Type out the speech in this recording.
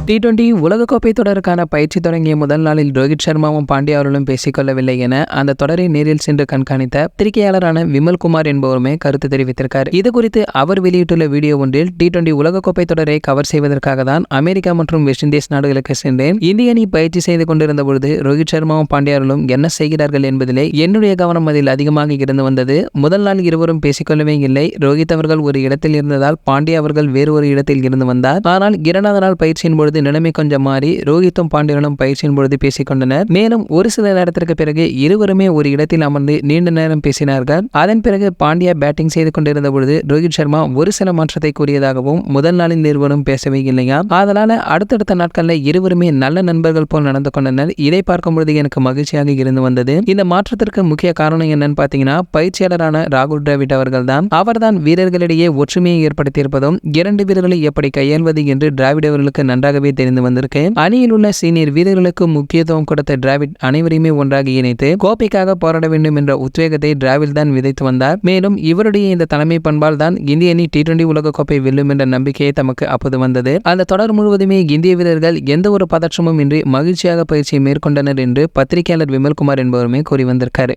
T20 உலகக்கோப்பை தொடருக்கான பயிற்சி தொடங்கிய முதல் நாளில் ரோஹித் சர்மாவும் பாண்டியா அவர்களும் பேசிக்கொள்ளவில்லை என அந்த தொடரை நேரில் சென்று கண்காணித்த பத்திரிகையாளரான விமல்குமார் என்பவருமே கருத்து தெரிவித்திருக்கார். இது குறித்து அவர் வெளியிட்டுள்ள வீடியோ ஒன்றில் T20 உலகக்கோப்பை தொடரை கவர் செய்வதற்காக தான் அமெரிக்கா மற்றும் வெஸ்ட் இண்டீஸ் நாடுகளுக்கு சென்றேன். இந்திய அணி பயிற்சி செய்து கொண்டிருந்த பொழுது ரோஹித் சர்மாவும் பாண்டியா அவர்களும் என்ன செய்கிறார்கள் என்பதிலே என்னுடைய கவனம் அதில் அதிகமாக இருந்து வந்தது. முதல் நாள் இருவரும் பேசிக்கொள்ளவே இல்லை. ரோஹித் அவர்கள் ஒரு இடத்தில் இருந்ததால் பாண்டியா அவர்கள் வேறு ஒரு இடத்தில் இருந்து வந்தார். ஆனால் இரண்டாவது நாள் பயிற்சியின் பொழுது நிலைமை கொஞ்சம் மாறி ரோஹித்தும் பாண்டியனும் பயிற்சியின் பொழுது பேசிக் கொண்டனர். மேலும் ஒரு சில நேரத்திற்கு பிறகு இருவருமே ஒரு இடத்தில் அமர்ந்து நீண்ட நேரம் பேசினார்கள். அதன் பிறகு பாண்டியா பேட்டிங் செய்து கொண்டிருந்த பொழுது ரோஹித் சர்மா ஒரு சில மாற்றத்தை கூறியதாகவும் முதல் நாளில் இருவரும் பேசவே இல்லையா. அதனால அடுத்தடுத்த நாட்களில் இருவருமே நல்ல நண்பர்கள் போல் நடந்து கொண்டனர். இதை பார்க்கும் பொழுது எனக்கு மகிழ்ச்சியாக இருந்து வந்தது. இந்த மாற்றத்திற்கு முக்கிய காரணம் என்னன்னு பாத்தீங்கன்னா பயிற்சியாளரான ராகுல் டிராவிட் அவர்கள் தான். அவர்தான் வீரர்களிடையே ஒற்றுமையை ஏற்படுத்தியிருப்பதும் இரண்டு வீரர்களை எப்படி கையாள்வது என்று டிராவிட் அவர்களுக்கு நன்றாகவே தெரிந்து வந்திருக்கு. அணியில் உள்ள சீனியர் வீரர்களுக்கு முக்கியத்துவம் கொடுத்த டிராவிட் அனைவரையுமே ஒன்றாக இணைத்து கோப்பைக்காக போராட வேண்டும் என்ற உத்வேகத்தை டிராவிட் தான் விதைத்து வந்தார். மேலும் இவருடைய இந்த தலைமை பண்பால் தான் இந்திய அணி T20 உலகக்கோப்பை வெல்லும் என்ற நம்பிக்கையை தமக்கு அப்போது வந்தது. அந்த தொடர் முழுவதுமே இந்திய வீரர்கள் எந்த ஒரு பதற்றமும் இன்றி மகிழ்ச்சியாக பயிற்சியை மேற்கொண்டனர் என்று பத்திரிகையாளர் விமல்குமார் என்பவருமே கூறி வந்திருக்காரு.